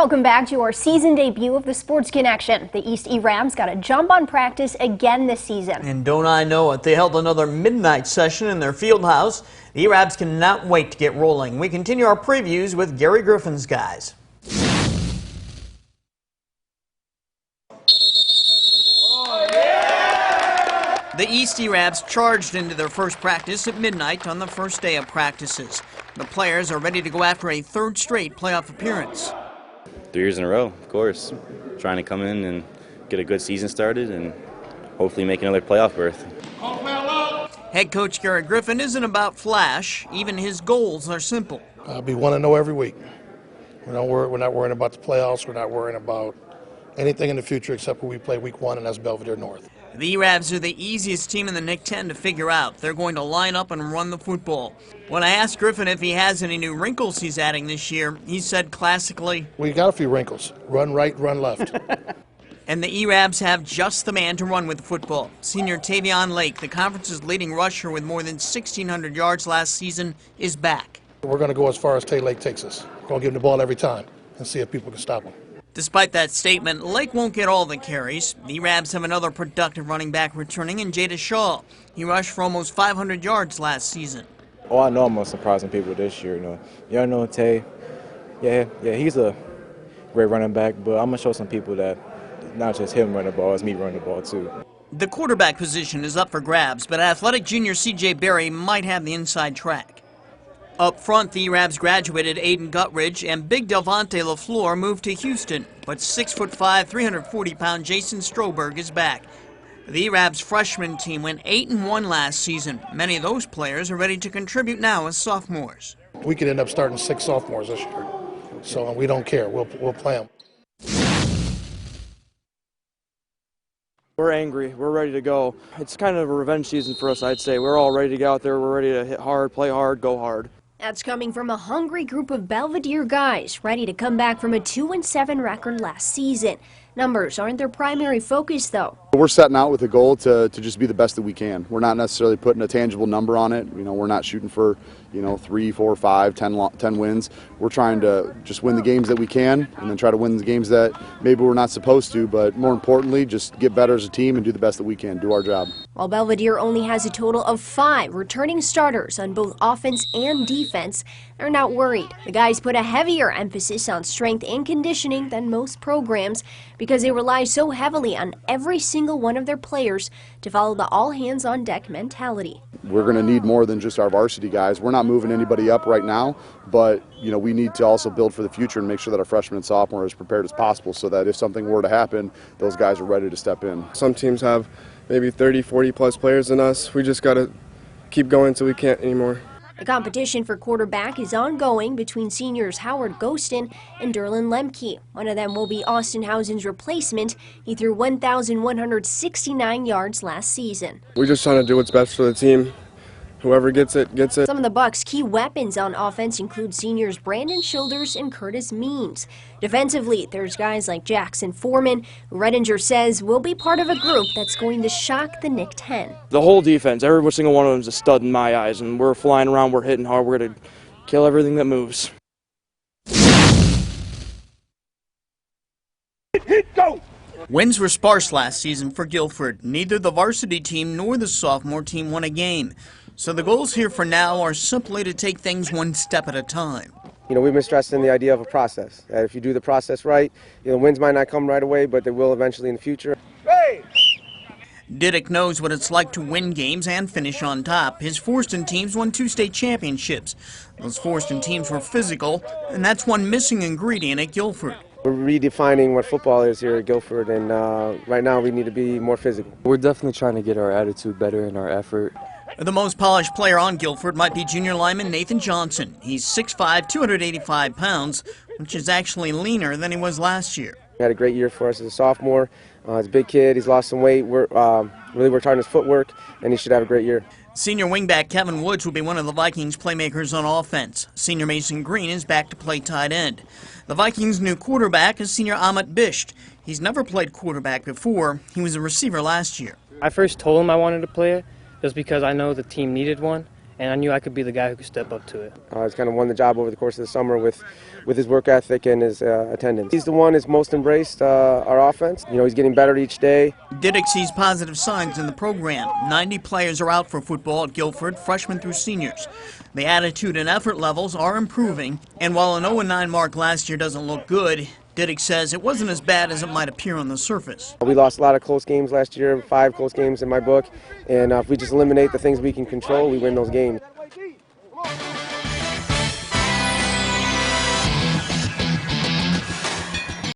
Welcome back to our season debut of the Sports Connection. The East E-Rams got a jump on practice again this season. And don't I know it, they held another midnight session in their field house. The E-Rams cannot wait to get rolling. We continue our previews with Gary Griffin's guys. The East E-Rams charged into their first practice at midnight on the first day of practices. The players are ready to go after a third straight playoff appearance. 3 years in a row, of course. Trying to come in and get a good season started and hopefully make another playoff berth. Head coach Gary Griffin isn't about flash. Even his goals are simple. Be 1-0 every week. We're not worrying about the playoffs. We're not worrying about anything in the future except when we play week 1, and that's Belvidere North. The E-Rams are the easiest team in the Nick 10 to figure out. They're going to line up and run the football. When I asked Griffin if he has any new wrinkles he's adding this year, he said classically, "We got a few wrinkles. Run right, run left." And the E-Rams have just the man to run with the football. Senior Tavion Lake, the conference's leading rusher with more than 1,600 yards last season, is back. We're going to go as far as Tay Lake takes us. We're going to give him the ball every time and see if people can stop him. Despite that statement, Lake won't get all the carries. The Rams have another productive running back returning in Jada Shaw. He rushed for almost 500 yards last season. Oh, I know I'm surprising people this year. Y'all know Tay. Yeah, he's a great running back, but I'm going to show some people that not just him running the ball, it's me running the ball too. The quarterback position is up for grabs, but athletic junior C.J. Berry might have the inside track. Up front, the Rams graduated Aiden Guttridge and Big Delvante LaFleur moved to Houston, but 6'5", 340-pound Jason Stroberg is back. The Rams freshman team went 8-1 last season. Many of those players are ready to contribute now as sophomores. We could end up starting 6 sophomores this year, so we don't care. We'll play them. We're angry. We're ready to go. It's kind of a revenge season for us, I'd say. We're all ready to get out there. We're ready to hit hard, play hard, go hard. That's coming from a hungry group of Belvidere guys ready to come back from a 2-7 record last season. Numbers aren't their primary focus, though. We're setting out with a goal to just be the best that we can. We're not necessarily putting a tangible number on it. We're not shooting for 3, 4, 5, 10 wins. We're trying to just win the games that we can and then try to win the games that maybe we're not supposed to, but more importantly, just get better as a team and do the best that we can, do our job. While Belvidere only has a total of 5 returning starters on both offense and defense, they're not worried. The guys put a heavier emphasis on strength and conditioning than most programs because they rely so heavily on every single one of their players to follow the all-hands-on-deck mentality. We're going to need more than just our varsity guys. We're not moving anybody up right now, but we need to also build for the future and make sure that our freshmen and sophomore are as prepared as possible so that if something were to happen, those guys are ready to step in. Some teams have maybe 30, 40-plus players than us. We just got to keep going until we can't anymore. The competition for quarterback is ongoing between seniors Howard Ghostin and Derlin Lemke. One of them will be Austin Housen's replacement. He threw 1,169 yards last season. We're just trying to do what's best for the team. Whoever gets it, gets it. Some of the Bucs' key weapons on offense include seniors Brandon Childers and Curtis Means. Defensively, there's guys like Jackson Foreman, who Redinger says will be part of a group that's going to shock the Nick 10. The whole defense, every single one of them is a stud in my eyes, and we're flying around, we're hitting hard, we're going to kill everything that moves. Go! Wins were sparse last season for Guilford. Neither the varsity team nor the sophomore team won a game. So the goals here for now are simply to take things one step at a time. We've been stressing the idea of a process. If you do the process right, wins might not come right away, but they will eventually in the future. Hey! Diddick knows what it's like to win games and finish on top. His Forston teams won 2 state championships. Those Forston teams were physical, and that's one missing ingredient at Guilford. We're redefining what football is here at Guilford, and right now we need to be more physical. We're definitely trying to get our attitude better and our effort. The most polished player on Guilford might be junior lineman Nathan Johnson. He's 6'5", 285 pounds, which is actually leaner than he was last year. He had a great year for us as a sophomore. He's a big kid. He's lost some weight. We're really worked hard on his footwork, and he should have a great year. Senior wingback Kevin Woods will be one of the Vikings' playmakers on offense. Senior Mason Green is back to play tight end. The Vikings' new quarterback is senior Amit Bisht. He's never played quarterback before. He was a receiver last year. I first told him I wanted to play it just because I know the team needed one, and I knew I could be the guy who could step up to it. He's kind of won the job over the course of the summer with his work ethic and his attendance. He's the one who's most embraced our offense. You know, he's getting better each day. Diddick sees positive signs in the program. 90 players are out for football at Guilford, freshmen through seniors. The attitude and effort levels are improving, and while an 0-9 mark last year doesn't look good, Diddick says it wasn't as bad as it might appear on the surface. We lost a lot of close games last year, 5 close games in my book, and if we just eliminate the things we can control, we win those games.